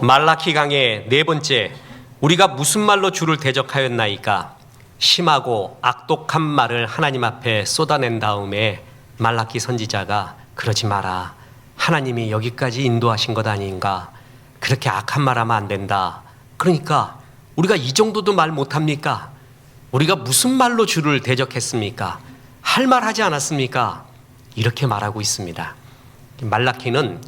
말라키 강의 네 번째, 우리가 무슨 말로 주를 대적하였나이까? 심하고 악독한 말을 하나님 앞에 쏟아낸 다음에 말라키 선지자가 그러지 마라, 하나님이 여기까지 인도하신 것 아닌가, 그렇게 악한 말하면 안 된다. 그러니까 우리가 이 정도도 말 못합니까? 우리가 무슨 말로 주를 대적했습니까? 할 말 하지 않았습니까? 이렇게 말하고 있습니다. 말라키는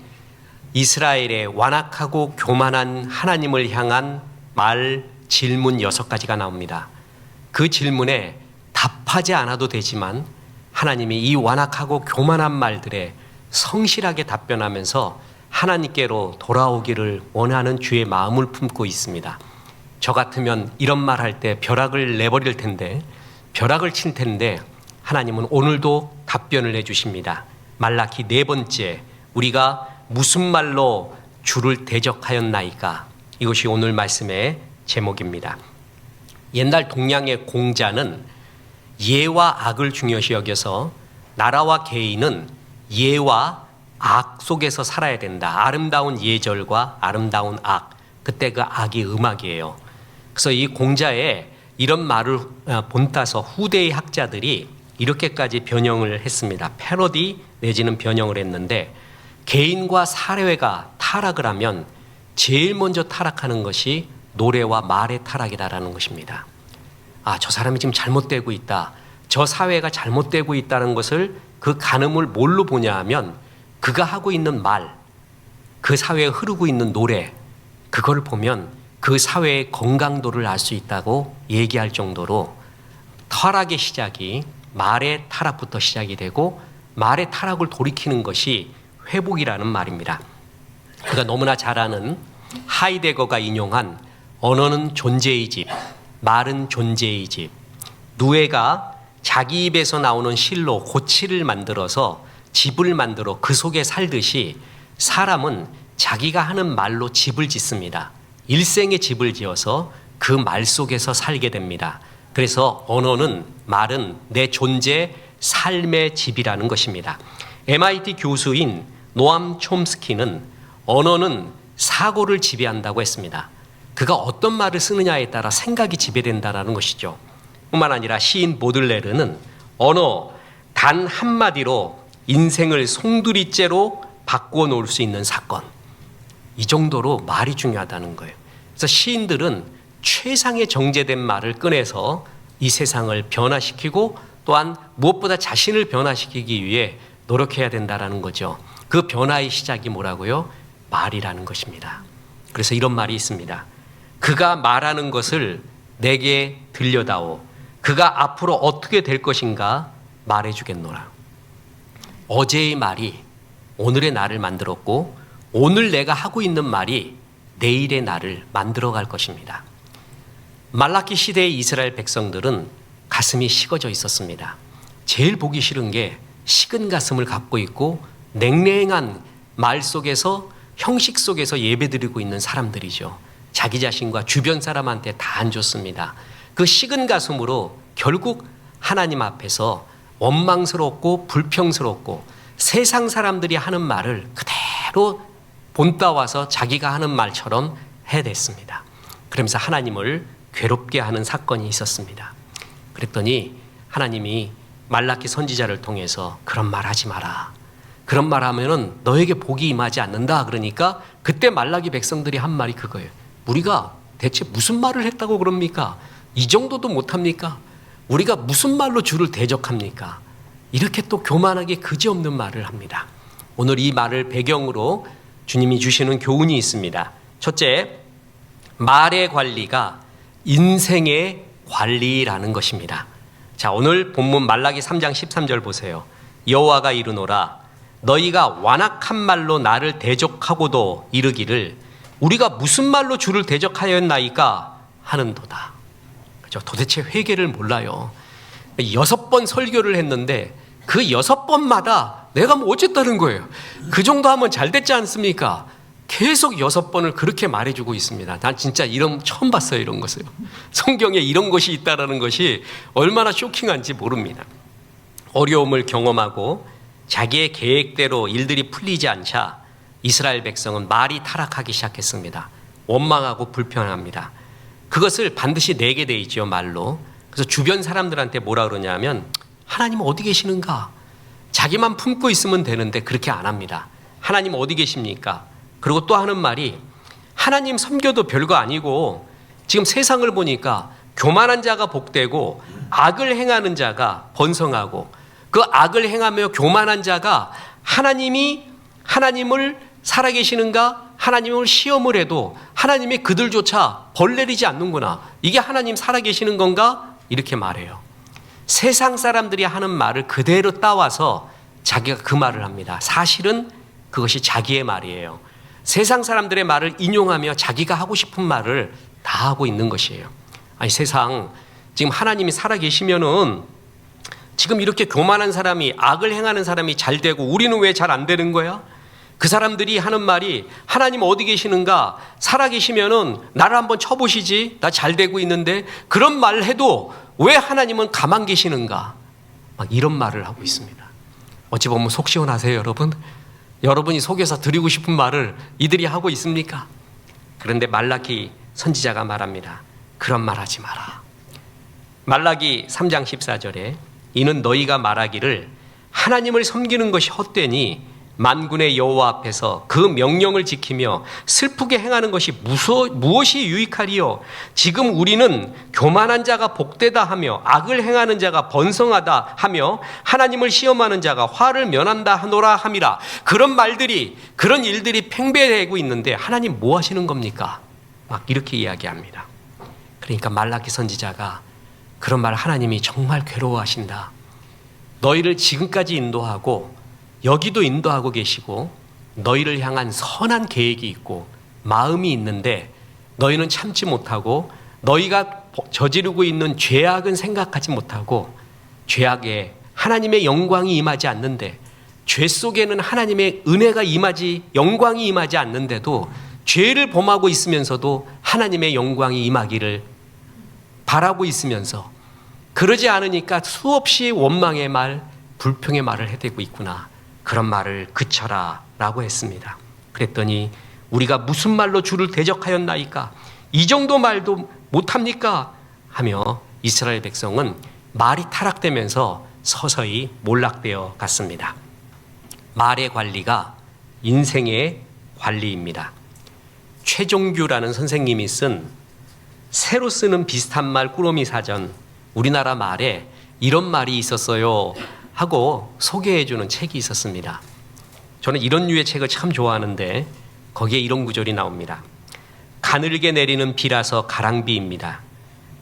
이스라엘의 완악하고 교만한 하나님을 향한 말 질문 6가지가 나옵니다. 그 질문에 답하지 않아도 되지만 하나님이 이 완악하고 교만한 말들에 성실하게 답변하면서 하나님께로 돌아오기를 원하는 주의 마음을 품고 있습니다. 저 같으면 이런 말 할 때 벼락을 내버릴 텐데, 벼락을 칠 텐데 하나님은 오늘도 답변을 해주십니다. 말라키 네 번째, 우리가 무슨 말로 주를 대적하였나이까? 이것이 오늘 말씀의 제목입니다. 옛날 동양의 공자는 예와 악을 중요시 여겨서 나라와 개인은 예와 악 속에서 살아야 된다. 아름다운 예절과 아름다운 악, 그때 그 악이 음악이에요. 그래서 이 공자의 이런 말을 본따서 후대의 학자들이 이렇게까지 변형을 했습니다. 패러디 내지는 변형을 했는데, 개인과 사회가 타락을 하면 제일 먼저 타락하는 것이 노래와 말의 타락이다라는 것입니다. 아, 저 사람이 지금 잘못되고 있다, 저 사회가 잘못되고 있다는 것을, 그 간음을 뭘로 보냐 하면 그가 하고 있는 말, 그 사회에 흐르고 있는 노래, 그걸 보면 그 사회의 건강도를 알 수 있다고 얘기할 정도로 타락의 시작이 말의 타락부터 시작이 되고, 말의 타락을 돌이키는 것이 회복이라는 말입니다. 우리가 너무나 잘 아는 하이데거가 인용한 언어는 존재의 집, 말은 존재의 집. 누에가 자기 입에서 나오는 실로 고치를 만들어서 집을 만들어 그 속에 살듯이 사람은 자기가 하는 말로 집을 짓습니다. 일생의 집을 지어서 그 말 속에서 살게 됩니다. 그래서 언어는, 말은 내 존재, 삶의 집이라는 것입니다. MIT 교수인 노암 촘스키는 언어는 사고를 지배한다고 했습니다. 그가 어떤 말을 쓰느냐에 따라 생각이 지배된다는 것이죠. 뿐만 아니라 시인 보들레르는 언어 단 한마디로 인생을 송두리째로 바꾸어 놓을 수 있는 사건, 이 정도로 말이 중요하다는 거예요. 그래서 시인들은 최상의 정제된 말을 꺼내서 이 세상을 변화시키고, 또한 무엇보다 자신을 변화시키기 위해 노력해야 된다는 거죠. 그 변화의 시작이 뭐라고요? 말이라는 것입니다. 그래서 이런 말이 있습니다. 그가 말하는 것을 내게 들려다오. 그가 앞으로 어떻게 될 것인가 말해주겠노라. 어제의 말이 오늘의 나를 만들었고, 오늘 내가 하고 있는 말이 내일의 나를 만들어갈 것입니다. 말라키 시대의 이스라엘 백성들은 가슴이 식어져 있었습니다. 제일 보기 싫은 게 식은 가슴을 갖고 있고 냉랭한 말 속에서, 형식 속에서 예배드리고 있는 사람들이죠. 자기 자신과 주변 사람한테 다 안 좋습니다. 그 식은 가슴으로 결국 하나님 앞에서 원망스럽고 불평스럽고 세상 사람들이 하는 말을 그대로 본따와서 자기가 하는 말처럼 해댔습니다. 그러면서 하나님을 괴롭게 하는 사건이 있었습니다. 그랬더니 하나님이 말라키 선지자를 통해서 그런 말 하지 마라, 그런 말 하면은 너에게 복이 임하지 않는다. 그러니까 그때 말라기 백성들이 한 말이 그거예요. 우리가 대체 무슨 말을 했다고 그럽니까? 이 정도도 못합니까? 우리가 무슨 말로 주를 대적합니까? 이렇게 또 교만하게 그지없는 말을 합니다. 오늘 이 말을 배경으로 주님이 주시는 교훈이 있습니다. 첫째, 말의 관리가 인생의 관리라는 것입니다. 자, 오늘 본문 말라기 3장 13절 보세요. 여호와가 이르노라, 너희가 완악한 말로 나를 대적하고도 이르기를 우리가 무슨 말로 주를 대적하였나이까 하는도다. 그죠? 도대체 회개를 몰라요. 6번 설교를 했는데 그 6번마다 내가 뭐 어쨌다는 거예요. 그 정도 하면 잘 됐지 않습니까? 계속 6번을 그렇게 말해주고 있습니다. 난 진짜 처음 봤어요, 이런 것을. 성경에 이런 것이 있다는 것이 얼마나 쇼킹한지 모릅니다. 어려움을 경험하고 자기의 계획대로 일들이 풀리지 않자 이스라엘 백성은 말이 타락하기 시작했습니다. 원망하고 불평합니다. 그것을 반드시 내게 돼 있죠, 말로. 그래서 주변 사람들한테 뭐라 그러냐면 하나님 어디 계시는가? 자기만 품고 있으면 되는데 그렇게 안 합니다. 하나님 어디 계십니까? 그리고 또 하는 말이 하나님 섬겨도 별거 아니고 지금 세상을 보니까 교만한 자가 복되고 악을 행하는 자가 번성하고 그 악을 행하며 교만한 자가 하나님을 살아계시는가? 하나님을 시험을 해도 하나님이 그들조차 벌 내리지 않는구나. 이게 하나님 살아계시는 건가? 이렇게 말해요. 세상 사람들이 하는 말을 그대로 따와서 자기가 그 말을 합니다. 사실은 그것이 자기의 말이에요. 세상 사람들의 말을 인용하며 자기가 하고 싶은 말을 다 하고 있는 것이에요. 아니, 세상 지금 하나님이 살아계시면은 지금 이렇게 교만한 사람이 악을 행하는 사람이 잘 되고 우리는 왜 잘 안 되는 거야? 그 사람들이 하는 말이 하나님 어디 계시는가? 살아계시면은 나를 한번 쳐보시지. 나 잘 되고 있는데 그런 말을 해도 왜 하나님은 가만 계시는가? 막 이런 말을 하고 있습니다. 어찌 보면 속 시원하세요, 여러분? 여러분이 속에서 드리고 싶은 말을 이들이 하고 있습니까? 그런데 말라기 선지자가 말합니다. 그런 말 하지 마라. 말라기 3장 14절에 이는 너희가 말하기를 하나님을 섬기는 것이 헛되니 만군의 여호와 앞에서 그 명령을 지키며 슬프게 행하는 것이 무엇이 유익하리요? 지금 우리는 교만한 자가 복되다 하며 악을 행하는 자가 번성하다 하며 하나님을 시험하는 자가 화를 면한다 하노라 함이라. 그런 말들이 그런 일들이 팽배되고 있는데 하나님 뭐 하시는 겁니까? 막 이렇게 이야기합니다. 그러니까 말라기 선지자가 그런 말 하나님이 정말 괴로워하신다. 너희를 지금까지 인도하고 여기도 인도하고 계시고 너희를 향한 선한 계획이 있고 마음이 있는데 너희는 참지 못하고 너희가 저지르고 있는 죄악은 생각하지 못하고 죄악에 하나님의 영광이 임하지 않는데 죄 속에는 하나님의 은혜가 영광이 임하지 않는데도 죄를 범하고 있으면서도 하나님의 영광이 임하기를 바라고 있으면서 그러지 않으니까 수없이 원망의 말, 불평의 말을 해대고 있구나. 그런 말을 그쳐라 라고 했습니다. 그랬더니 우리가 무슨 말로 주를 대적하였나이까? 이 정도 말도 못합니까? 하며 이스라엘 백성은 말이 타락되면서 서서히 몰락되어 갔습니다. 말의 관리가 인생의 관리입니다. 최종규라는 선생님이 쓴 새로 쓰는 비슷한 말 꾸러미 사전, 우리나라 말에 이런 말이 있었어요 하고 소개해주는 책이 있었습니다. 저는 이런 류의 책을 참 좋아하는데 거기에 이런 구절이 나옵니다. 가늘게 내리는 비라서 가랑비입니다.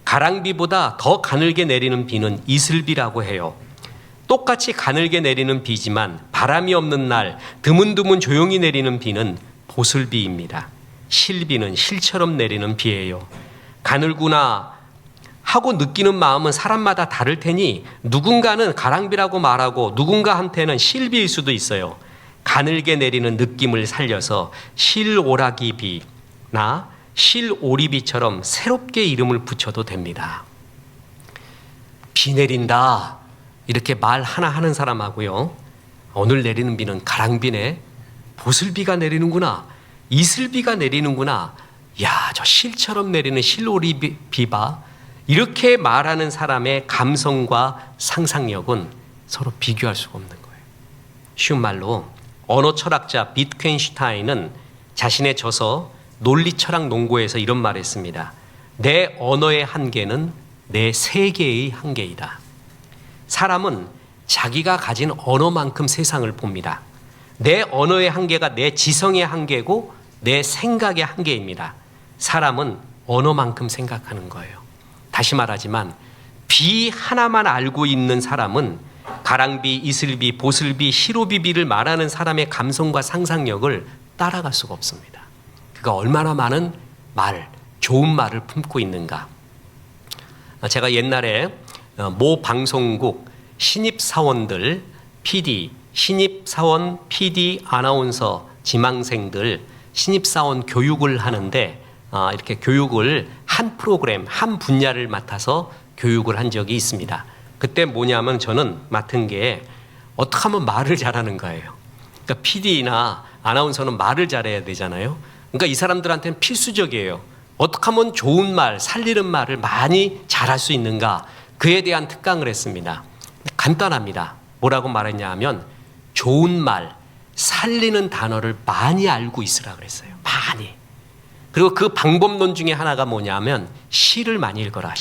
가랑비보다 더 가늘게 내리는 비는 이슬비라고 해요. 똑같이 가늘게 내리는 비지만 바람이 없는 날 드문드문 조용히 내리는 비는 보슬비입니다. 실비는 실처럼 내리는 비예요. 가늘구나 하고 느끼는 마음은 사람마다 다를 테니 누군가는 가랑비라고 말하고 누군가한테는 실비일 수도 있어요. 가늘게 내리는 느낌을 살려서 실오라기비나 실오리비처럼 새롭게 이름을 붙여도 됩니다. 비 내린다 이렇게 말 하나 하는 사람하고요, 오늘 내리는 비는 가랑비네, 보슬비가 내리는구나, 이슬비가 내리는구나, 야, 저 실처럼 내리는 실오리비봐, 이렇게 말하는 사람의 감성과 상상력은 서로 비교할 수가 없는 거예요. 쉬운 말로 언어 철학자 비트겐슈타인은 자신의 저서 논리철학 논고에서 이런 말을 했습니다. 내 언어의 한계는 내 세계의 한계이다. 사람은 자기가 가진 언어만큼 세상을 봅니다. 내 언어의 한계가 내 지성의 한계고 내 생각의 한계입니다. 사람은 언어만큼 생각하는 거예요. 다시 말하지만 비 하나만 알고 있는 사람은 가랑비, 이슬비, 보슬비, 시로비비를 말하는 사람의 감성과 상상력을 따라갈 수가 없습니다. 그가 얼마나 많은 말, 좋은 말을 품고 있는가. 제가 옛날에 모 방송국 신입사원들, PD, 신입사원, PD, 아나운서, 지망생들 신입사원 교육을 하는데 이렇게 교육을 한 프로그램, 한 분야를 맡아서 교육을 한 적이 있습니다. 그때 뭐냐면 저는 맡은 게 어떻게 하면 말을 잘하는 거예요. 그러니까 PD나 아나운서는 말을 잘해야 되잖아요. 그러니까 이 사람들한테는 필수적이에요. 어떻게 하면 좋은 말, 살리는 말을 많이 잘할 수 있는가, 그에 대한 특강을 했습니다. 간단합니다. 뭐라고 말했냐 하면 좋은 말, 살리는 단어를 많이 알고 있으라 그랬어요. 많이. 그리고 그 방법론 중에 하나가 뭐냐면 시를 많이 읽어라.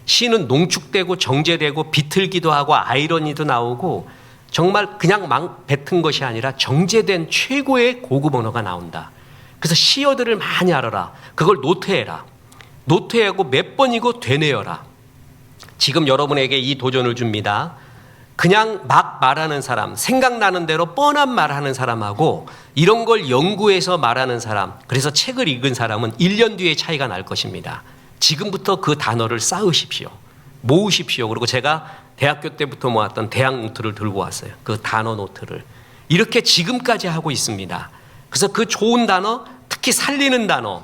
시는 농축되고 정제되고 비틀기도 하고 아이러니도 나오고 정말 그냥 막 뱉은 것이 아니라 정제된 최고의 고급 언어가 나온다. 그래서 시어들을 많이 알아라. 그걸 노트해라. 노트하고 몇 번이고 되뇌어라. 지금 여러분에게 이 도전을 줍니다. 그냥 막 말하는 사람, 생각나는 대로 뻔한 말하는 사람하고 이런 걸 연구해서 말하는 사람, 그래서 책을 읽은 사람은 1년 뒤에 차이가 날 것입니다. 지금부터 그 단어를 쌓으십시오. 모으십시오. 그리고 제가 대학교 때부터 모았던 대학 노트를 들고 왔어요. 그 단어 노트를. 이렇게 지금까지 하고 있습니다. 그래서 그 좋은 단어, 특히 살리는 단어,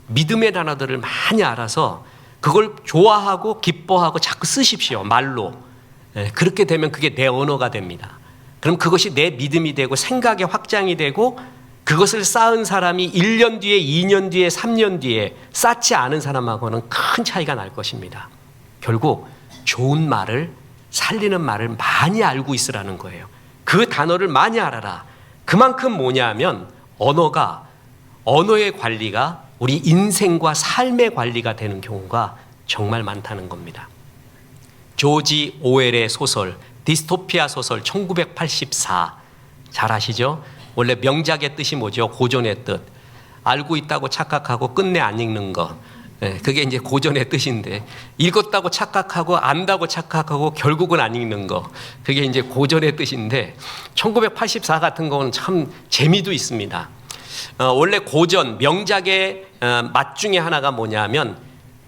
믿음의 단어들을 많이 알아서 그걸 좋아하고 기뻐하고 자꾸 쓰십시오. 말로. 그렇게 되면 그게 내 언어가 됩니다. 그럼 그것이 내 믿음이 되고 생각의 확장이 되고 그것을 쌓은 사람이 1년 뒤에 2년 뒤에 3년 뒤에 쌓지 않은 사람하고는 큰 차이가 날 것입니다. 결국 좋은 말을 살리는 말을 많이 알고 있으라는 거예요. 그 단어를 많이 알아라. 그만큼 뭐냐면 언어의 관리가 우리 인생과 삶의 관리가 되는 경우가 정말 많다는 겁니다. 조지 오웰의 소설 디스토피아 소설 1984 잘 아시죠? 원래 명작의 뜻이 뭐죠? 고전의 뜻. 알고 있다고 착각하고 끝내 안 읽는 거. 그게 이제 고전의 뜻인데 읽었다고 착각하고 안다고 착각하고 결국은 안 읽는 거. 그게 이제 고전의 뜻인데 1984 같은 거는 참 재미도 있습니다. 원래 고전 명작의 맛 중에 하나가 뭐냐면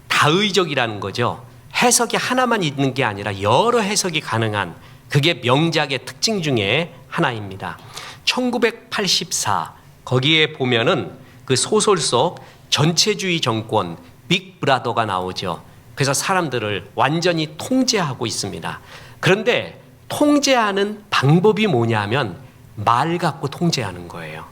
다의적이라는 거죠. 해석이 하나만 있는 게 아니라 여러 해석이 가능한 그게 명작의 특징 중에 하나입니다. 1984 거기에 보면은 그 소설 속 전체주의 정권 빅브라더가 나오죠. 그래서 사람들을 완전히 통제하고 있습니다. 그런데 통제하는 방법이 뭐냐면 말 갖고 통제하는 거예요.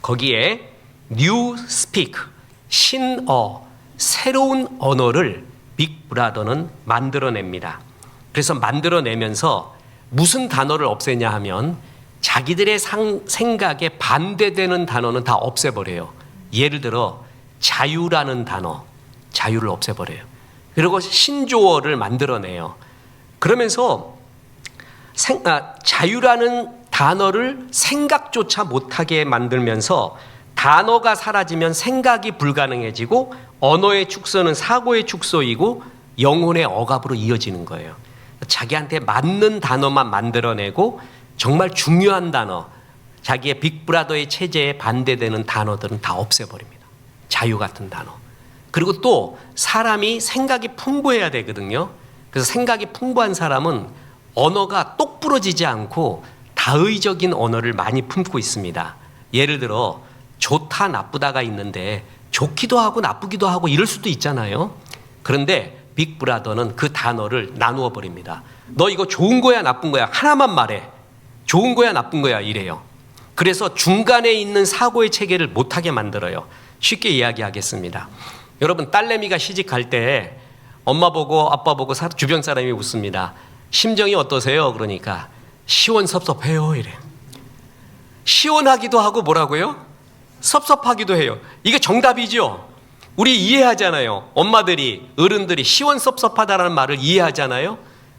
거기에 뉴 스피크 신어 새로운 언어를 빅브라더는 만들어냅니다. 그래서 만들어내면서 무슨 단어를 없애냐 하면 자기들의 생각에 반대되는 단어는 다 없애버려요. 예를 들어 자유라는 단어, 자유를 없애버려요. 그리고 신조어를 만들어내요. 그러면서 자유라는 단어를 생각조차 못하게 만들면서 단어가 사라지면 생각이 불가능해지고 언어의 축소는 사고의 축소이고 영혼의 억압으로 이어지는 거예요. 자기한테 맞는 단어만 만들어내고 정말 중요한 단어, 자기의 빅브라더의 체제에 반대되는 단어들은 다 없애버립니다. 자유 같은 단어. 그리고 또 사람이 생각이 풍부해야 되거든요. 그래서 생각이 풍부한 사람은 언어가 똑부러지지 않고 다의적인 언어를 많이 품고 있습니다. 예를 들어 좋다 나쁘다가 있는데 좋기도 하고 나쁘기도 하고 이럴 수도 있잖아요. 그런데 빅브라더는 그 단어를 나누어 버립니다. 너 이거 좋은 거야 나쁜 거야 하나만 말해. 좋은 거야 나쁜 거야 이래요. 그래서 중간에 있는 사고의 체계를 못하게 만들어요. 쉽게 이야기하겠습니다. 여러분 딸내미가 시집갈 때 엄마 보고 아빠 보고 주변 사람이 묻습니다. 심정이 어떠세요? 그러니까 시원섭섭해요 이래. 시원하기도 하고 뭐라고요? 섭섭하기도 해요. 이게 정답이죠. 우리 이해하잖아요. 엄마들이 어른들이 시원섭섭하다라는 말을 이해하잖아요.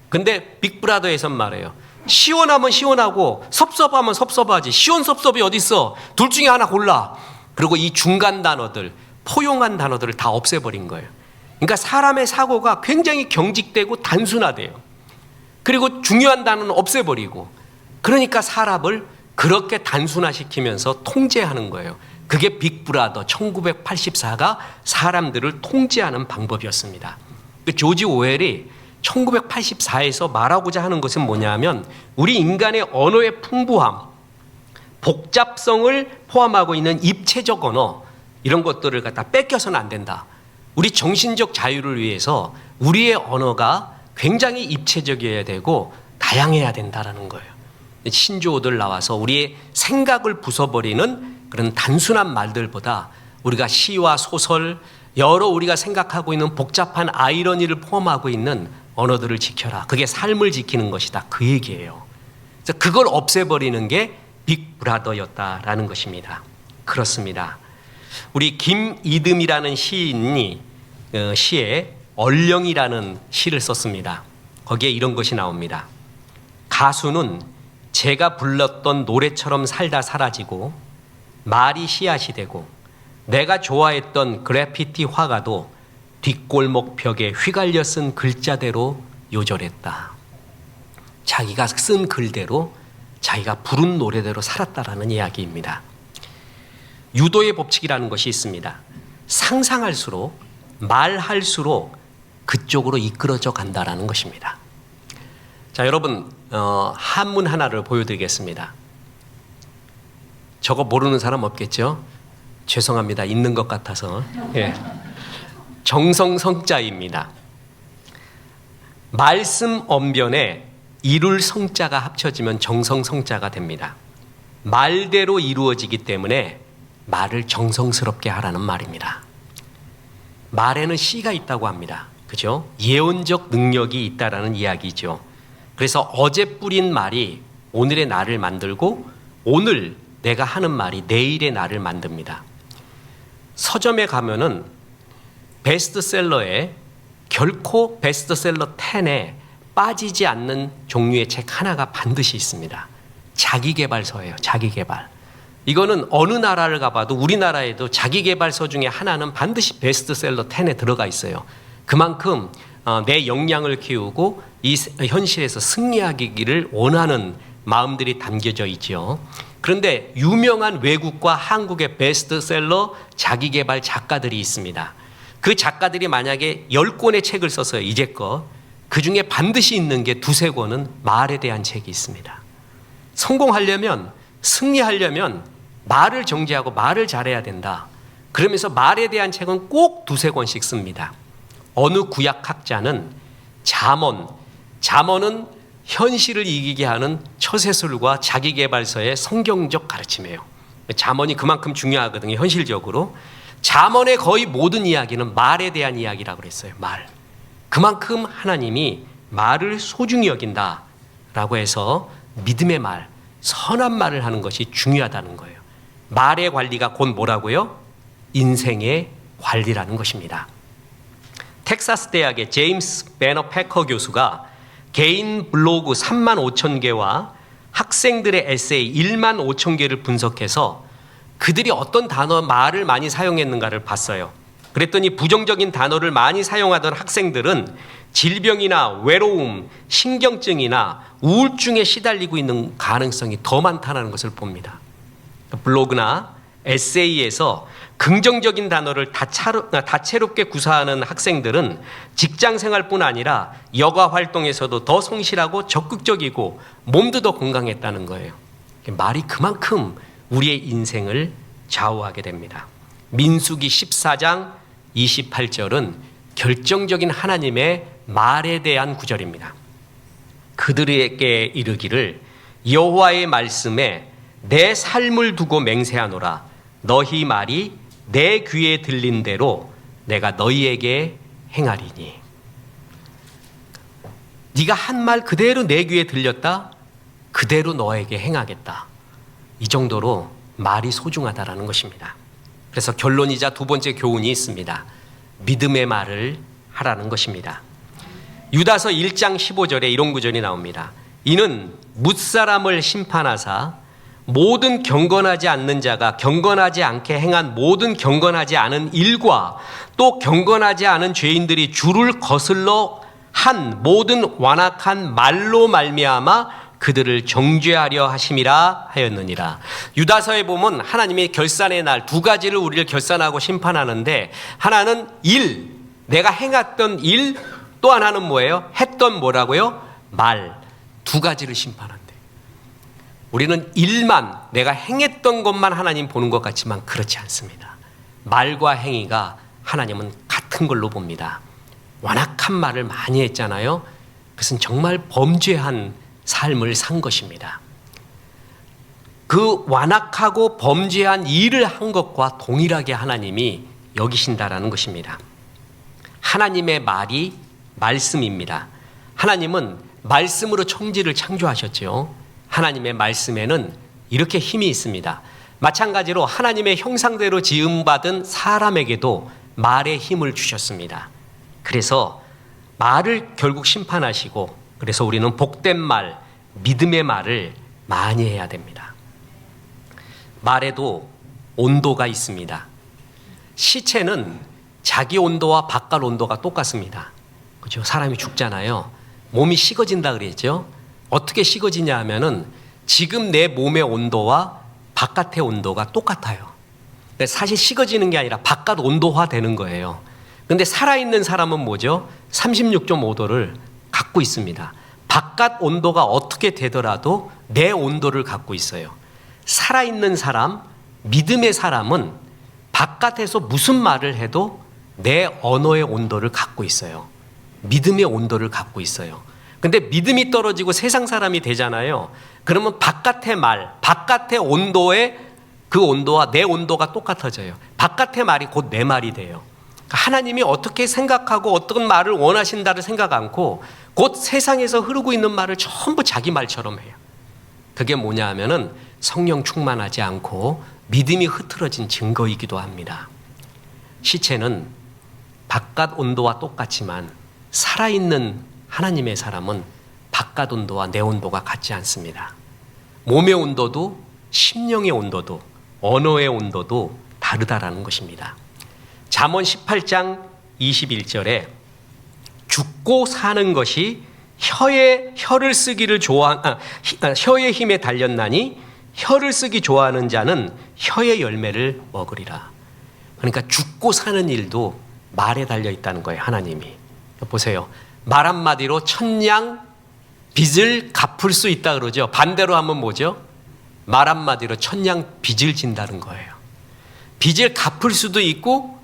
근데 빅브라더에선 말해요. 시원하면 시원하고 섭섭하면 섭섭하지. 시원섭섭이 어딨어. 둘 중에 하나 골라. 그리고 이 중간 단어들 포용한 단어들을 다 없애버린 거예요. 그러니까 사람의 사고가 굉장히 경직되고 단순화돼요. 그리고 중요한 단어는 없애버리고 그러니까 사람을 그렇게 단순화시키면서 통제하는 거예요. 그게 빅브라더 1984가 사람들을 통제하는 방법이었습니다. 조지 오웰이 1984에서 말하고자 하는 것은 뭐냐면 우리 인간의 언어의 풍부함, 복잡성을 포함하고 있는 입체적 언어 이런 것들을 갖다 뺏겨서는 안 된다. 우리 정신적 자유를 위해서 우리의 언어가 굉장히 입체적이어야 되고 다양해야 된다라는 거예요. 신조어들 나와서 우리의 생각을 부숴버리는 그런 단순한 말들보다 우리가 시와 소설, 여러 우리가 생각하고 있는 복잡한 아이러니를 포함하고 있는 언어들을 지켜라. 그게 삶을 지키는 것이다. 그 얘기예요. 그래서 그걸 없애버리는 게 빅브라더였다라는 것입니다. 그렇습니다. 우리 김이듬이라는 시인이 시에 얼령이라는 시를 썼습니다. 거기에 이런 것이 나옵니다. 가수는 제가 불렀던 노래처럼 살다 사라지고 말이 씨앗이 되고 내가 좋아했던 그래피티 화가도 뒷골목 벽에 휘갈려 쓴 글자대로 요절했다. 자기가 쓴 글대로 자기가 부른 노래대로 살았다라는 이야기입니다. 유도의 법칙이라는 것이 있습니다. 상상할수록 말할수록 그쪽으로 이끌어져 간다라는 것입니다. 자, 여러분 한문 하나를 보여드리겠습니다. 저거 모르는 사람 없겠죠? 죄송합니다. 있는 것 같아서. 예. 정성성자입니다. 말씀 언변에 이룰 성자가 합쳐지면 정성성자가 됩니다. 말대로 이루어지기 때문에 말을 정성스럽게 하라는 말입니다. 말에는 씨가 있다고 합니다. 그죠? 예언적 능력이 있다라는 이야기죠. 그래서 어제 뿌린 말이 오늘의 나를 만들고 오늘 내가 하는 말이 내일의 나를 만듭니다. 서점에 가면은 베스트셀러에 결코 베스트셀러 10에 빠지지 않는 종류의 책 하나가 반드시 있습니다. 자기계발서예요. 자기계발. 이거는 어느 나라를 가봐도 우리나라에도 자기계발서 중에 하나는 반드시 베스트셀러 10에 들어가 있어요. 그만큼 내 역량을 키우고 이 현실에서 승리하기를 원하는 마음들이 담겨져 있죠. 그런데 유명한 외국과 한국의 베스트셀러 자기계발 작가들이 있습니다. 그 작가들이 만약에 10권의 책을 썼어요. 이제껏. 그중에 반드시 있는 게 두세 권은 말에 대한 책이 있습니다. 성공하려면, 승리하려면 말을 정제하고 말을 잘해야 된다. 그러면서 말에 대한 책은 꼭 두세 권씩 씁니다. 어느 구약학자는 잠언은 현실을 이기게 하는 처세술과 자기계발서의 성경적 가르침이에요. 잠언이 그만큼 중요하거든요. 현실적으로. 잠언의 거의 모든 이야기는 말에 대한 이야기라고 그랬어요. 말. 그만큼 하나님이 말을 소중히 여긴다라고 해서 믿음의 말, 선한 말을 하는 것이 중요하다는 거예요. 말의 관리가 곧 뭐라고요? 인생의 관리라는 것입니다. 텍사스 대학의 제임스 배너 패커 교수가 개인 블로그 3만 5천 개와 학생들의 에세이 1만 5천 개를 분석해서 그들이 어떤 단어, 말을 많이 사용했는가를 봤어요. 그랬더니 부정적인 단어를 많이 사용하던 학생들은 질병이나 외로움, 신경증이나 우울증에 시달리고 있는 가능성이 더 많다는 것을 봅니다. 블로그나 에세이에서 긍정적인 단어를 다채롭게 구사하는 학생들은 직장 생활뿐 아니라 여가 활동에서도 더 성실하고 적극적이고 몸도 더 건강했다는 거예요. 말이 그만큼 우리의 인생을 좌우하게 됩니다. 민수기 14장 28절은 결정적인 하나님의 말에 대한 구절입니다. 그들에게 이르기를 여호와의 말씀에 내 삶을 두고 맹세하노라. 너희 말이 내 귀에 들린 대로 내가 너희에게 행하리니. 네가 한 말 그대로 내 귀에 들렸다. 그대로 너에게 행하겠다. 이 정도로 말이 소중하다라는 것입니다. 그래서 결론이자 두 번째 교훈이 있습니다. 믿음의 말을 하라는 것입니다. 유다서 1장 15절에 이런 구절이 나옵니다. 이는 뭇사람을 심판하사 모든 경건하지 않는 자가 경건하지 않게 행한 모든 경건하지 않은 일과 또 경건하지 않은 죄인들이 주를 거슬러 한 모든 완악한 말로 말미암아 그들을 정죄하려 하심이라 하였느니라. 유다서에 보면 하나님이 결산의 날 두 가지를 우리를 결산하고 심판하는데 하나는 일, 내가 행했던 일, 또 하나는 뭐예요? 했던 뭐라고요? 말. 두 가지를 심판한대. 우리는 일만, 내가 행했던 것만 하나님 보는 것 같지만 그렇지 않습니다. 말과 행위가 하나님은 같은 걸로 봅니다. 완악한 말을 많이 했잖아요. 그것은 정말 범죄한 삶을 산 것입니다. 그 완악하고 범죄한 일을 한 것과 동일하게 하나님이 여기신다라는 것입니다. 하나님의 말이 말씀입니다. 하나님은 말씀으로 천지를 창조하셨죠. 하나님의 말씀에는 이렇게 힘이 있습니다. 마찬가지로 하나님의 형상대로 지음받은 사람에게도 말의 힘을 주셨습니다. 그래서 말을 결국 심판하시고, 그래서 우리는 복된 말, 믿음의 말을 많이 해야 됩니다. 말에도 온도가 있습니다. 시체는 자기 온도와 바깥 온도가 똑같습니다. 그렇죠? 사람이 죽잖아요. 몸이 식어진다 그랬죠. 어떻게 식어지냐 하면은 지금 내 몸의 온도와 바깥의 온도가 똑같아요. 사실 식어지는 게 아니라 바깥 온도화 되는 거예요. 근데 살아있는 사람은 뭐죠? 36.5도를 갖고 있습니다. 바깥 온도가 어떻게 되더라도 내 온도를 갖고 있어요. 살아있는 사람, 믿음의 사람은 바깥에서 무슨 말을 해도 내 언어의 온도를 갖고 있어요. 믿음의 온도를 갖고 있어요. 근데 믿음이 떨어지고 세상 사람이 되잖아요. 그러면 바깥의 말, 바깥의 온도의 그 온도와 내 온도가 똑같아져요. 바깥의 말이 곧 내 말이 돼요. 하나님이 어떻게 생각하고 어떤 말을 원하신다를 생각 않고 곧 세상에서 흐르고 있는 말을 전부 자기 말처럼 해요. 그게 뭐냐 하면은 성령 충만하지 않고 믿음이 흐트러진 증거이기도 합니다. 시체는 바깥 온도와 똑같지만 살아있는 하나님의 사람은 바깥 온도와 내 온도가 같지 않습니다. 몸의 온도도 심령의 온도도 언어의 온도도 다르다라는 것입니다. 잠언 18장 21절에 죽고 사는 것이 혀를 쓰기를 혀의 힘에 달렸나니 혀를 쓰기 좋아하는 자는 혀의 열매를 먹으리라. 그러니까 죽고 사는 일도 말에 달려 있다는 거예요. 하나님이. 보세요. 말 한마디로 천냥 빚을 갚을 수 있다 그러죠. 반대로 하면 뭐죠? 말 한마디로 천냥 빚을 진다는 거예요. 빚을 갚을 수도 있고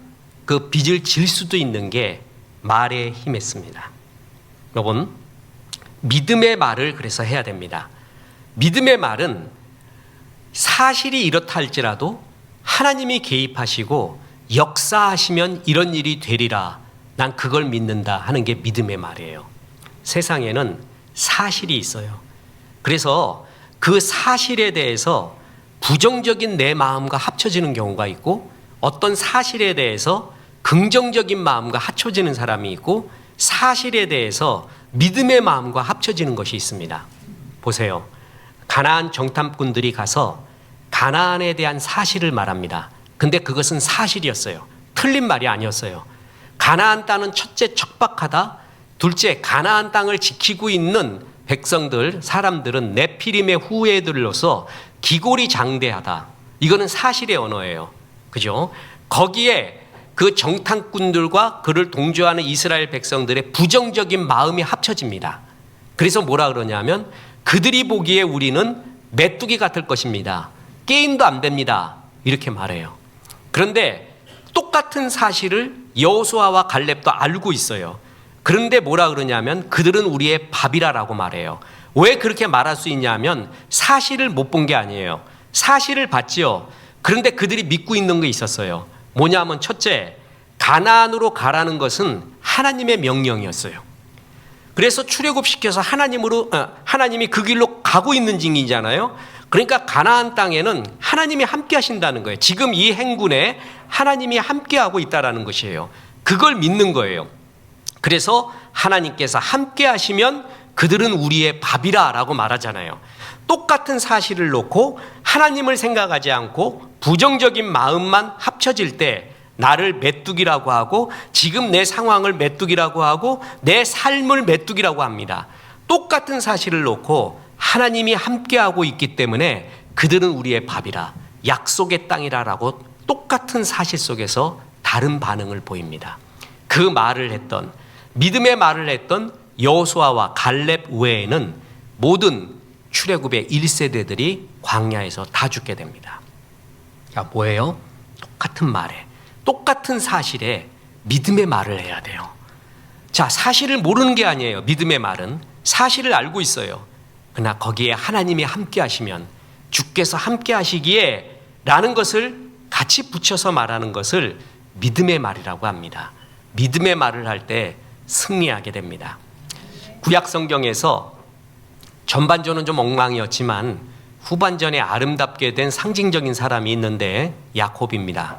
그 빚을 질 수도 있는 게 말에 힘했습니다. 여러분, 믿음의 말을 그래서 해야 됩니다. 믿음의 말은 사실이 이렇다 할지라도 하나님이 개입하시고 역사하시면 이런 일이 되리라, 난 그걸 믿는다 하는 게 믿음의 말이에요. 세상에는 사실이 있어요. 그래서 그 사실에 대해서 부정적인 내 마음과 합쳐지는 경우가 있고, 어떤 사실에 대해서 긍정적인 마음과 합쳐지는 사람이 있고, 사실에 대해서 믿음의 마음과 합쳐지는 것이 있습니다. 보세요. 가나안 정탐꾼들이 가서 가나안에 대한 사실을 말합니다. 근데 그것은 사실이었어요. 틀린 말이 아니었어요. 가나안 땅은 첫째 척박하다, 둘째 가나안 땅을 지키고 있는 백성들, 사람들은 네피림의 후예들로서 기골이 장대하다. 이거는 사실의 언어예요. 그죠? 거기에 그 정탐꾼들과 그를 동조하는 이스라엘 백성들의 부정적인 마음이 합쳐집니다. 그래서 뭐라 그러냐면 그들이 보기에 우리는 메뚜기 같을 것입니다. 게임도 안 됩니다. 이렇게 말해요. 그런데 똑같은 사실을 여호수아와 갈렙도 알고 있어요. 그런데 뭐라 그러냐면 그들은 우리의 밥이라라고 말해요. 왜 그렇게 말할 수 있냐면 사실을 못 본 게 아니에요. 사실을 봤지요. 그런데 그들이 믿고 있는 게 있었어요. 뭐냐면 첫째, 가나안으로 가라는 것은 하나님의 명령이었어요. 그래서 출애굽시켜서 하나님이 그 길로 가고 있는 중이잖아요. 그러니까 가나안 땅에는 하나님이 함께 하신다는 거예요. 지금 이 행군에 하나님이 함께 하고 있다라는 것이에요. 그걸 믿는 거예요. 그래서 하나님께서 함께 하시면 그들은 우리의 밥이라 라고 말하잖아요. 똑같은 사실을 놓고 하나님을 생각하지 않고 부정적인 마음만 합쳐질 때 나를 메뚜기라고 하고 지금 내 상황을 메뚜기라고 하고 내 삶을 메뚜기라고 합니다. 똑같은 사실을 놓고 하나님이 함께하고 있기 때문에 그들은 우리의 밥이라, 약속의 땅이라라고 똑같은 사실 속에서 다른 반응을 보입니다. 그 말을 했던, 믿음의 말을 했던 여호수아와 갈렙 외에는 모든 출애굽의 1세대들이 광야에서 다 죽게 됩니다. 자, 뭐예요? 똑같은 말에, 똑같은 사실에 믿음의 말을 해야 돼요. 자, 사실을 모르는 게 아니에요. 믿음의 말은 사실을 알고 있어요. 그러나 거기에 하나님이 함께 하시면 주께서 함께 하시기에 라는 것을 같이 붙여서 말하는 것을 믿음의 말이라고 합니다. 믿음의 말을 할 때 승리하게 됩니다. 구약 성경에서 전반전은 좀 엉망이었지만 후반전에 아름답게 된 상징적인 사람이 있는데 야곱입니다.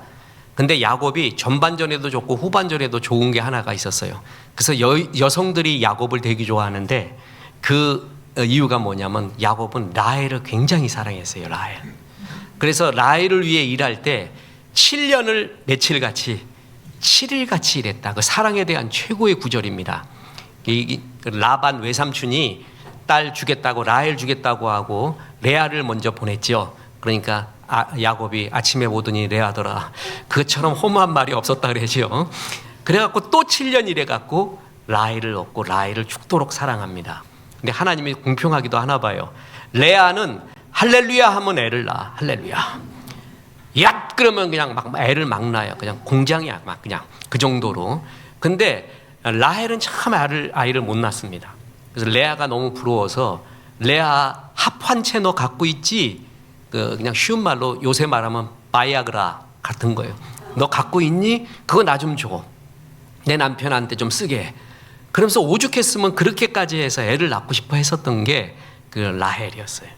근데 야곱이 전반전에도 좋고 후반전에도 좋은 게 하나가 있었어요. 그래서 여성들이 야곱을 되게 좋아하는데 그 이유가 뭐냐면 야곱은 라헬을 굉장히 사랑했어요. 라헬. 그래서 라헬을 위해 일할 때 7년을 며칠같이 7일같이 일했다. 그 사랑에 대한 최고의 구절입니다. 라반 외삼촌이 딸 주겠다고 라헬 주겠다고 하고 레아를 먼저 보냈죠. 그러니까 야곱이 아침에 보더니 레아더라. 그것처럼 허무한 말이 없었다 그러죠. 그래갖고 또 7년 일해갖고 라헬을 얻고 라헬을 죽도록 사랑합니다. 근데 하나님이 공평하기도 하나 봐요. 레아는 할렐루야 하면 애를 낳아. 할렐루야. 야 그러면 그냥 막 애를 막 낳아요. 그냥 공장이야. 막 그냥 그 정도로. 근데 라헬은 참 아이를 못 낳습니다. 그래서 레아가 너무 부러워서 레아 합환체 너 갖고 있지? 그냥 쉬운 말로 요새 말하면 바이아그라 같은 거예요. 너 갖고 있니? 그거 나 좀 줘. 내 남편한테 좀 쓰게. 그러면서 오죽했으면 그렇게까지 해서 애를 낳고 싶어 했었던 게 그 라헬이었어요.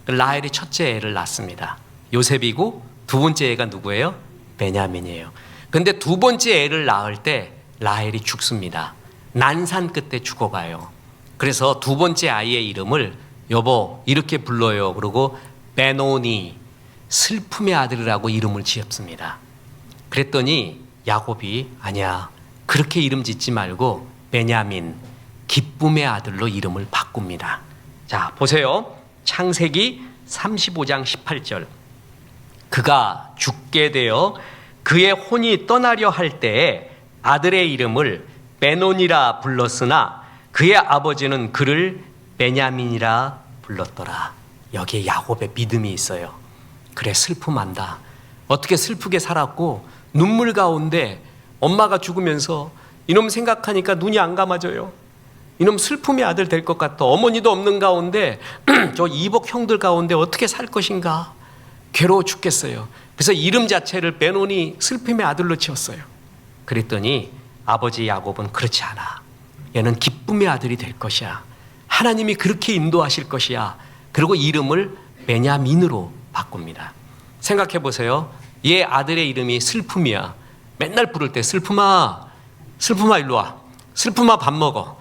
라헬이 첫째 애를 낳습니다. 요셉이고 두 번째 애가 누구예요? 베냐민이에요. 근데 두 번째 애를 낳을 때 라헬이 죽습니다. 난산 끝에 죽어가요. 그래서 두 번째 아이의 이름을 여보 이렇게 불러요. 그리고 베노니 슬픔의 아들이라고 이름을 지었습니다. 그랬더니 야곱이 아니야 그렇게 이름 짓지 말고 베냐민 기쁨의 아들로 이름을 바꿉니다. 자 보세요. 창세기 35장 18절 그가 죽게 되어 그의 혼이 떠나려 할 때에 아들의 이름을 베논이라 불렀으나 그의 아버지는 그를 베냐민이라 불렀더라. 여기에 야곱의 믿음이 있어요. 그래 슬픔한다. 어떻게 슬프게 살았고 눈물 가운데 엄마가 죽으면서 이놈 생각하니까 눈이 안 감아져요. 이놈 슬픔의 아들 될 것 같아. 어머니도 없는 가운데 저 이복 형들 가운데 어떻게 살 것인가. 괴로워 죽겠어요. 그래서 이름 자체를 베논이 슬픔의 아들로 지었어요. 그랬더니 아버지 야곱은 그렇지 않아. 얘는 기쁨의 아들이 될 것이야. 하나님이 그렇게 인도하실 것이야. 그리고 이름을 베냐민으로 바꿉니다. 생각해 보세요. 얘 아들의 이름이 슬픔이야. 맨날 부를 때 슬픔아, 슬픔아 일로 와. 슬픔아 밥 먹어.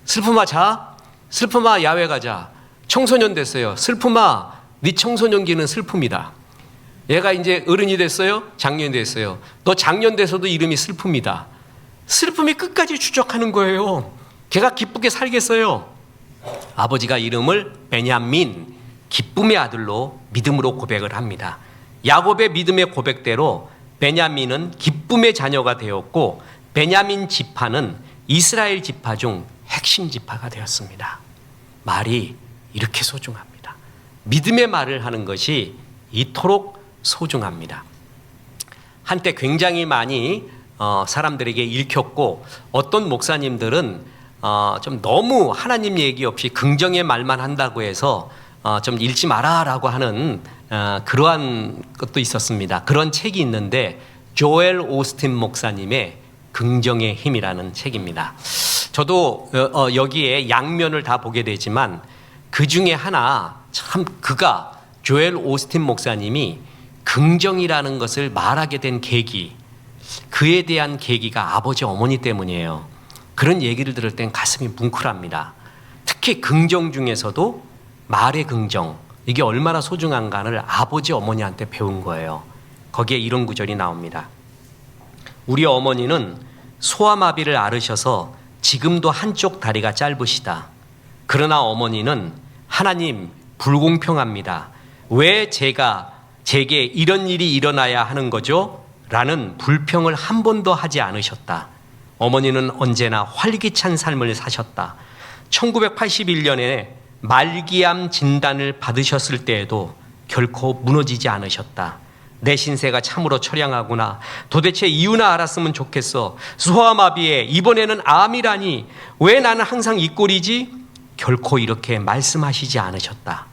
슬픔아 자. 슬픔아 야외 가자. 청소년 됐어요. 슬픔아 네 청소년기는 슬픔이다. 얘가 이제 어른이 됐어요. 장년이 됐어요. 너 장년 돼서도 이름이 슬픔이다. 슬픔이 끝까지 추적하는 거예요. 걔가 기쁘게 살겠어요. 아버지가 이름을 베냐민 기쁨의 아들로 믿음으로 고백을 합니다. 야곱의 믿음의 고백대로 베냐민은 기쁨의 자녀가 되었고 베냐민 지파는 이스라엘 지파 중 핵심 지파가 되었습니다. 말이 이렇게 소중합니다. 믿음의 말을 하는 것이 이토록 소중합니다. 한때 굉장히 많이 사람들에게 읽혔고 어떤 목사님들은 좀 너무 하나님 얘기 없이 긍정의 말만 한다고 해서 좀 읽지 마라라고 하는 그러한 것도 있었습니다. 그런 책이 있는데 조엘 오스틴 목사님의 긍정의 힘이라는 책입니다. 저도 여기에 양면을 다 보게 되지만 그 중에 하나 참 그가 조엘 오스틴 목사님이 긍정이라는 것을 말하게 된 계기, 그에 대한 계기가 아버지 어머니 때문이에요. 그런 얘기를 들을 땐 가슴이 뭉클합니다. 특히 긍정 중에서도 말의 긍정, 이게 얼마나 소중한가를 아버지 어머니한테 배운 거예요. 거기에 이런 구절이 나옵니다. 우리 어머니는 소아마비를 앓으셔서 지금도 한쪽 다리가 짧으시다. 그러나 어머니는 하나님 불공평합니다. 왜 제게 이런 일이 일어나야 하는 거죠? 라는 불평을 한 번도 하지 않으셨다. 어머니는 언제나 활기찬 삶을 사셨다. 1981년에 말기암 진단을 받으셨을 때에도 결코 무너지지 않으셨다. 내 신세가 참으로 처량하구나. 도대체 이유나 알았으면 좋겠어. 소아마비에 이번에는 암이라니 왜 나는 항상 이 꼴이지? 결코 이렇게 말씀하시지 않으셨다.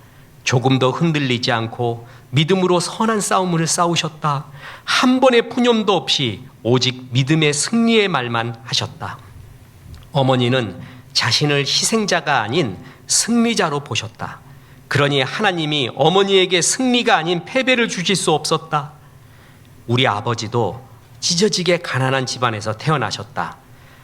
조금도 흔들리지 않고 믿음으로 선한 싸움을 싸우셨다. 한 번의 푸념도 없이 오직 믿음의 승리의 말만 하셨다. 어머니는 자신을 희생자가 아닌 승리자로 보셨다. 그러니 하나님이 어머니에게 승리가 아닌 패배를 주실 수 없었다. 우리 아버지도 찢어지게 가난한 집안에서 태어나셨다.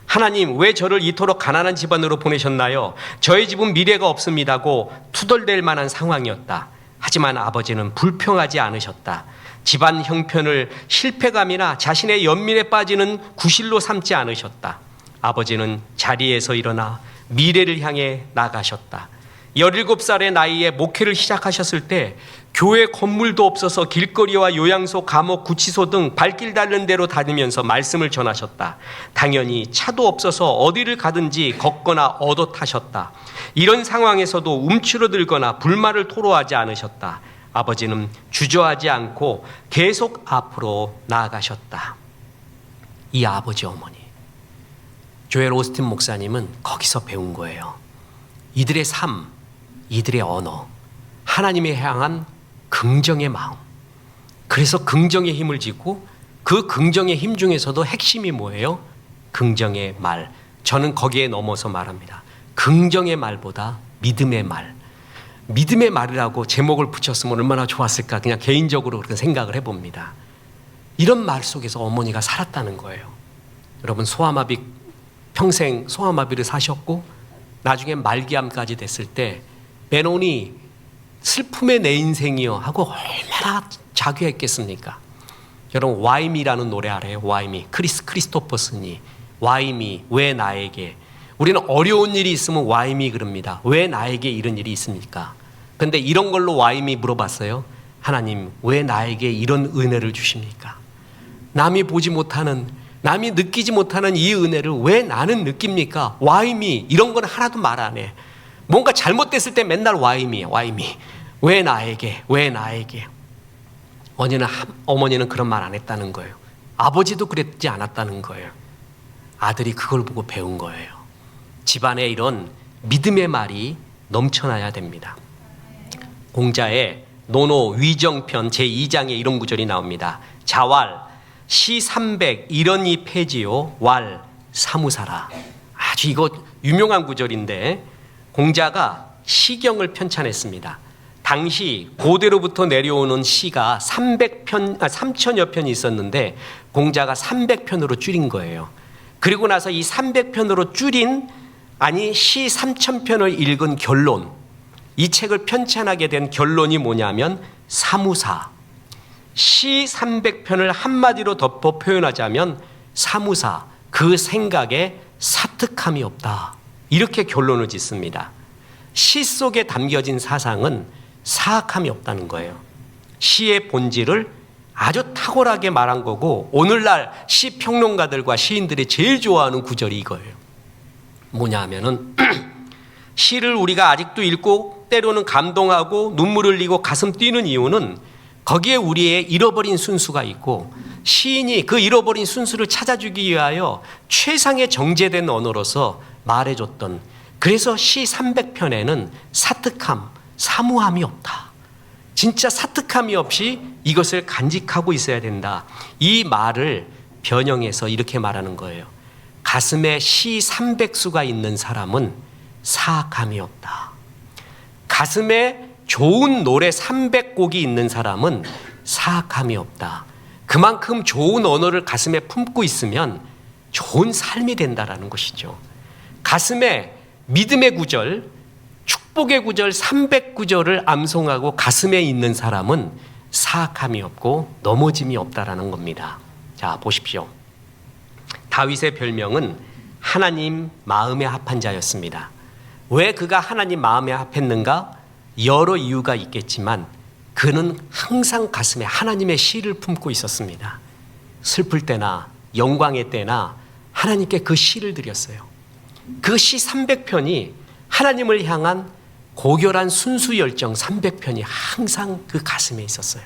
하나님, 왜 저를 이토록 가난한 집안으로 보내셨나요? 저의 집은 미래가 없습니다고 투덜댈 만한 상황이었다. 하지만 아버지는 불평하지 않으셨다. 집안 형편을 실패감이나 자신의 연민에 빠지는 구실로 삼지 않으셨다. 아버지는 자리에서 일어나 미래를 향해 나가셨다. 17살의 나이에 목회를 시작하셨을 때 교회 건물도 없어서 길거리와 요양소, 감옥, 구치소 등 발길 닿는 데로 다니면서 말씀을 전하셨다. 당연히 차도 없어서 어디를 가든지 걷거나 얻어 타셨다. 이런 상황에서도 움츠러들거나 불만을 토로하지 않으셨다. 아버지는 주저하지 않고 계속 앞으로 나아가셨다. 이 아버지 어머니, 조엘 오스틴 목사님은 거기서 배운 거예요. 이들의 삶, 이들의 언어, 하나님에 향한 긍정의 마음. 그래서 긍정의 힘을 짓고 그 긍정의 힘 중에서도 핵심이 뭐예요? 긍정의 말. 저는 거기에 넘어서 말합니다. 긍정의 말보다 믿음의 말. 믿음의 말이라고 제목을 붙였으면 얼마나 좋았을까, 그냥 개인적으로 그렇게 생각을 해봅니다. 이런 말 속에서 어머니가 살았다는 거예요. 여러분, 소아마비, 평생 소아마비를 사셨고 나중에 말기암까지 됐을 때 베논이 슬픔의 내 인생이요 하고 얼마나 자괴했겠습니까? 여러분, 와이미라는 노래 알아요? 와이미, 크리스토퍼슨이 와이미, 왜 나에게. 우리는 어려운 일이 있으면 와이미 그럽니다. 왜 나에게 이런 일이 있습니까? 근데 이런 걸로 와이미 물어봤어요. 하나님, 왜 나에게 이런 은혜를 주십니까? 남이 보지 못하는, 남이 느끼지 못하는 이 은혜를 왜 나는 느낍니까? 와이미, 이런 건 하나도 말 안 해. 뭔가 잘못됐을 때 맨날 와이미, 와이미. 왜 나에게, 왜 나에게. 어머니는 그런 말 안 했다는 거예요. 아버지도 그랬지 않았다는 거예요. 아들이 그걸 보고 배운 거예요. 집안에 이런 믿음의 말이 넘쳐나야 됩니다. 공자의 노노 위정편 제2장에 이런 구절이 나옵니다. 자왈 시 300 이런이 폐지요 왈 사무사라. 아주 이거 유명한 구절인데 공자가 시경을 편찬했습니다. 당시 고대로부터 내려오는 시가 3천여 편이 있었는데 공자가 300편으로 줄인 거예요. 그리고 나서 이 300편으로 줄인, 시 3,000편을 읽은 결론, 이 책을 편찬하게 된 결론이 뭐냐면 사무사. 시 300편을 한마디로 덮어 표현하자면 사무사, 그 생각에 사특함이 없다. 이렇게 결론을 짓습니다. 시 속에 담겨진 사상은 사악함이 없다는 거예요. 시의 본질을 아주 탁월하게 말한 거고, 오늘날 시 평론가들과 시인들이 제일 좋아하는 구절이 이거예요. 뭐냐 하면은 시를 우리가 아직도 읽고 때로는 감동하고 눈물 흘리고 가슴 뛰는 이유는 거기에 우리의 잃어버린 순수가 있고, 시인이 그 잃어버린 순수를 찾아주기 위하여 최상의 정제된 언어로서 말해줬던, 그래서 시 300편에는 사특함, 사무함이 없다. 진짜 사특함이 없이 이것을 간직하고 있어야 된다. 이 말을 변형해서 이렇게 말하는 거예요. 가슴에 시 300수가 있는 사람은 사악함이 없다. 가슴에 좋은 노래 300곡이 있는 사람은 사악함이 없다. 그만큼 좋은 언어를 가슴에 품고 있으면 좋은 삶이 된다라는 것이죠. 가슴에 믿음의 구절, 축복의 구절 300구절을 암송하고 가슴에 있는 사람은 사악함이 없고 넘어짐이 없다라는 겁니다. 자, 보십시오. 다윗의 별명은 하나님 마음에 합한 자였습니다. 왜 그가 하나님 마음에 합했는가? 여러 이유가 있겠지만 그는 항상 가슴에 하나님의 시를 품고 있었습니다. 슬플 때나 영광의 때나 하나님께 그 시를 드렸어요. 그 시 300편이 하나님을 향한 고결한 순수 열정 300편이 항상 그 가슴에 있었어요.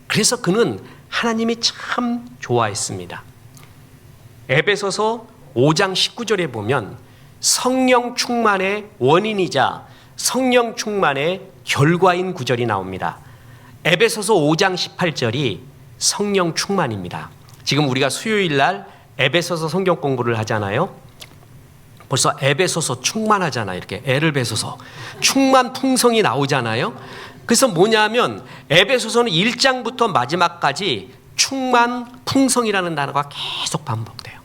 그래서 그는 하나님이 참 좋아했습니다. 에베소서 5장 19절에 보면 성령 충만의 원인이자 성령 충만의 결과인 구절이 나옵니다. 에베소서 5장 18절이 성령 충만입니다. 지금 우리가 수요일 날 에베소서 성경 공부를 하잖아요. 벌써 에베소서 충만하잖아요. 이렇게 애를 베소서 충만 풍성이 나오잖아요. 그래서 뭐냐면 에베소서는 1장부터 마지막까지 충만 풍성이라는 단어가 계속 반복돼요.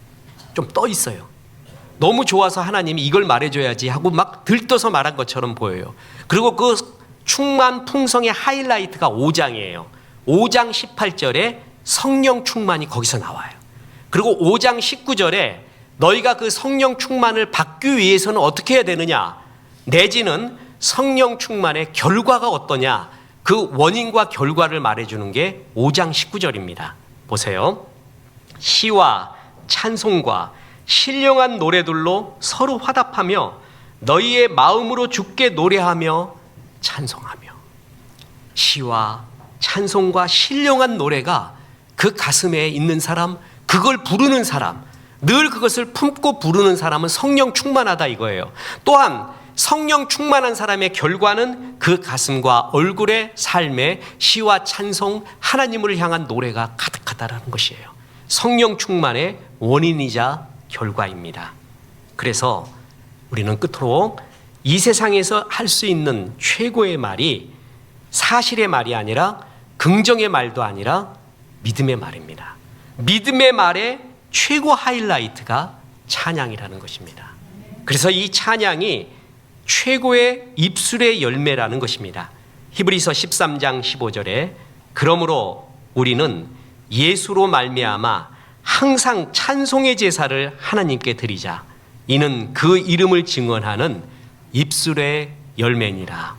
좀 떠 있어요. 너무 좋아서 하나님이 이걸 말해줘야지 하고 막 들떠서 말한 것처럼 보여요. 그리고 그 충만 풍성의 하이라이트가 5장이에요. 5장 18절에 성령 충만이 거기서 나와요. 그리고 5장 19절에 너희가 그 성령 충만을 받기 위해서는 어떻게 해야 되느냐, 내지는 성령 충만의 결과가 어떠냐, 그 원인과 결과를 말해주는 게 5장 19절입니다. 보세요. 시와 찬송과 신령한 노래들로 서로 화답하며 너희의 마음으로 주께 노래하며 찬송하며. 시와 찬송과 신령한 노래가 그 가슴에 있는 사람, 그걸 부르는 사람, 늘 그것을 품고 부르는 사람은 성령 충만하다 이거예요. 또한 성령 충만한 사람의 결과는 그 가슴과 얼굴의 삶에 시와 찬송, 하나님을 향한 노래가 가득하다라는 것이에요. 성령 충만의 원인이자 결과입니다. 그래서 우리는 끝으로 이 세상에서 할 수 있는 최고의 말이 사실의 말이 아니라 긍정의 말도 아니라 믿음의 말입니다. 믿음의 말의 최고 하이라이트가 찬양이라는 것입니다. 그래서 이 찬양이 최고의 입술의 열매라는 것입니다. 히브리서 13장 15절에 그러므로 우리는 예수로 말미암아 항상 찬송의 제사를 하나님께 드리자. 이는 그 이름을 증언하는 입술의 열매니라.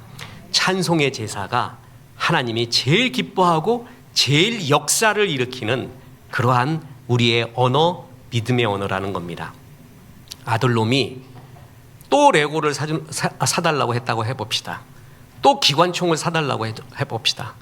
찬송의 제사가 하나님이 제일 기뻐하고 제일 역사를 일으키는 그러한 우리의 언어, 믿음의 언어라는 겁니다. 아들놈이 또 레고를 사달라고 했다고 해봅시다. 또 기관총을 사달라고 해봅시다.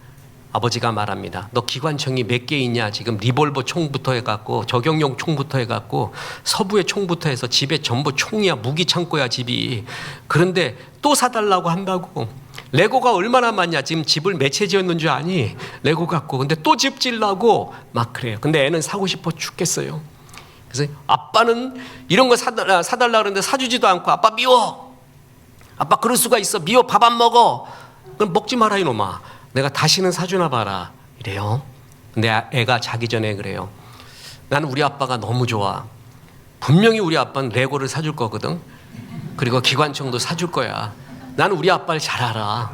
아버지가 말합니다. 너 기관총이 몇 개 있냐? 지금 리볼버 총부터 해갖고 저격용 총부터 해갖고 서부의 총부터 해서 집에 전부 총이야. 무기 창고야 집이. 그런데 또 사달라고 한다고. 레고가 얼마나 많냐? 지금 집을 몇 채 지었는 줄 아니? 레고 갖고. 근데 또 집 질라고 막 그래요. 근데 애는 사고 싶어 죽겠어요. 그래서 아빠는 이런 거 사달라 그러는데 사주지도 않고 아빠 미워. 아빠 그럴 수가 있어. 미워. 밥 안 먹어. 그럼 먹지 마라 이놈아. 내가 다시는 사주나 봐라 이래요. 근데 애가 자기 전에 그래요. 나는 우리 아빠가 너무 좋아. 분명히 우리 아빠는 레고를 사줄 거거든. 그리고 기관총도 사줄 거야. 나는 우리 아빠를 잘 알아.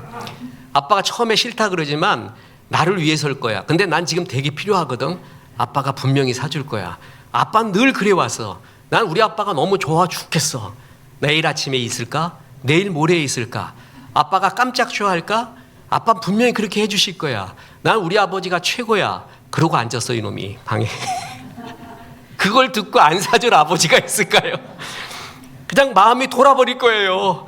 아빠가 처음에 싫다 그러지만 나를 위해서일 거야. 근데 난 지금 되게 필요하거든. 아빠가 분명히 사줄 거야. 아빠는 늘 그래 왔어. 난 우리 아빠가 너무 좋아 죽겠어. 내일 아침에 있을까? 내일 모레에 있을까? 아빠가 깜짝 쇼할까? 아빠 분명히 그렇게 해주실 거야. 난 우리 아버지가 최고야. 그러고 앉았어 이놈이 방에. 그걸 듣고 안 사줄 아버지가 있을까요? 그냥 마음이 돌아버릴 거예요.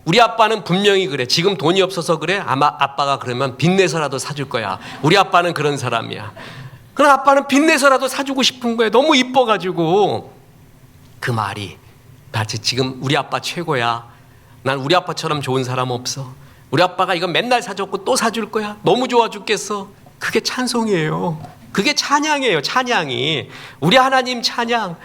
우리 아빠는 분명히 그래. 지금 돈이 없어서 그래. 아마 아빠가 그러면 빚내서라도 사줄 거야. 우리 아빠는 그런 사람이야. 그럼 아빠는 빚내서라도 사주고 싶은 거예요. 너무 이뻐가지고. 그 말이 마치 지금 우리 아빠 최고야. 난 우리 아빠처럼 좋은 사람 없어. 우리 아빠가 이거 맨날 사줬고 또 사줄 거야. 너무 좋아 죽겠어. 그게 찬송이에요. 그게 찬양이에요. 찬양이. 우리 하나님 찬양,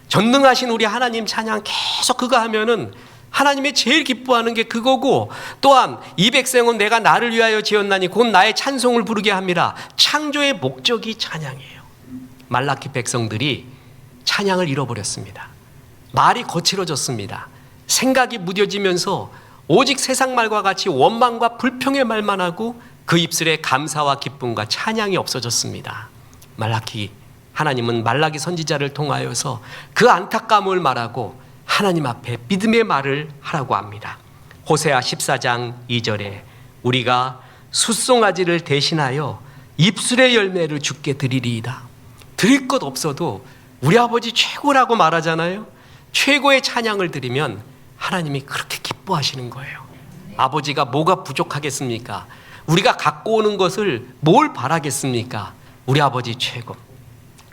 전능하신 우리 하나님 찬양 계속 그거 하면은 하나님이 제일 기뻐하는 게 그거고, 또한 이 백성은 내가 나를 위하여 지었나니 곧 나의 찬송을 부르게 합니다. 창조의 목적이 찬양이에요. 말라키 백성들이 찬양을 잃어버렸습니다. 말이 거칠어졌습니다. 생각이 무뎌지면서 오직 세상 말과 같이 원망과 불평의 말만 하고 그 입술에 감사와 기쁨과 찬양이 없어졌습니다. 하나님은 말라기 선지자를 통하여서 그 안타까움을 말하고 하나님 앞에 믿음의 말을 하라고 합니다. 호세아 14장 2절에 우리가 숫송아지를 대신하여 입술의 열매를 주께 드리리이다. 드릴 것 없어도 우리 아버지 최고라고 말하잖아요. 최고의 찬양을 드리면 하나님이 그렇게 기뻐하시는 거예요. 아버지가 뭐가 부족하겠습니까? 우리가 갖고 오는 것을 뭘 바라겠습니까? 우리 아버지 최고.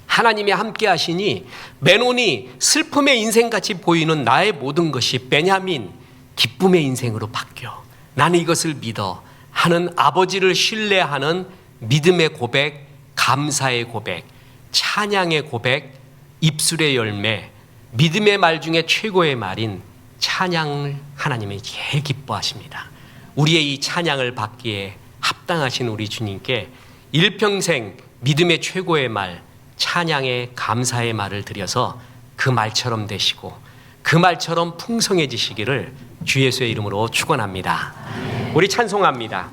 하나님이 함께 하시니 맨온이 슬픔의 인생같이 보이는 나의 모든 것이 베냐민, 기쁨의 인생으로 바뀌어. 나는 이것을 믿어 하는 아버지를 신뢰하는 믿음의 고백, 감사의 고백, 찬양의 고백, 입술의 열매, 믿음의 말 중에 최고의 말인 찬양을 하나님이 제일 기뻐하십니다. 우리의 이 찬양을 받기에 합당하신 우리 주님께 일평생 믿음의 최고의 말, 찬양의 감사의 말을 드려서 그 말처럼 되시고 그 말처럼 풍성해지시기를 주 예수의 이름으로 축원합니다. 우리 찬송합니다.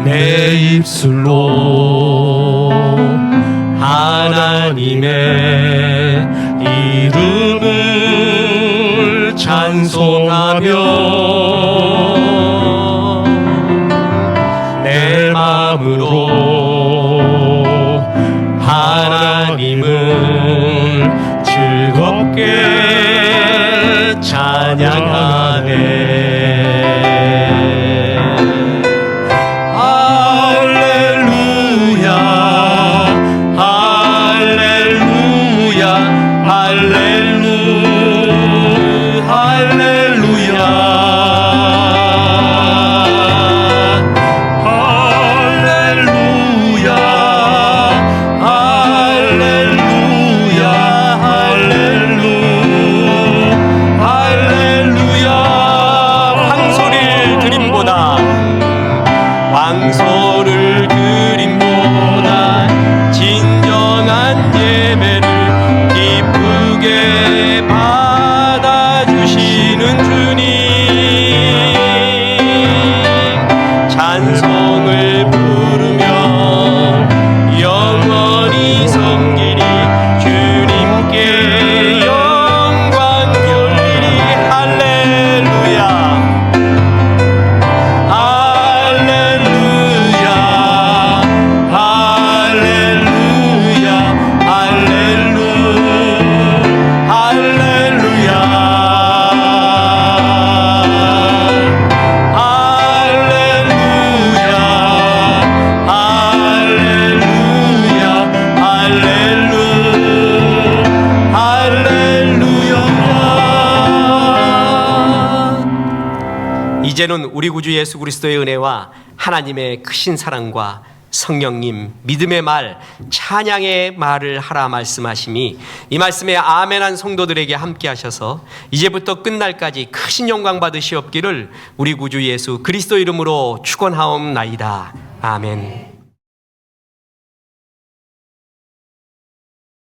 내 입술로 하나님의 이름을 찬송하며 내 마음으로 하나님을 즐겁게 찬양하네. 왕소를 드림보다 진정한 예배를 기쁘게 받아주시는 주님, 찬송을 부르며 영원히 섬기리. 주님께 영광 돌리리. 할렐루야. 이제는 우리 구주 예수 그리스도의 은혜와 하나님의 크신 사랑과 성령님 믿음의 말, 찬양의 말을 하라 말씀하심이 이 말씀에 아멘한 성도들에게 함께 하셔서 이제부터 끝날까지 크신 영광 받으시옵기를 우리 구주 예수 그리스도 이름으로 축원하옵나이다. 아멘.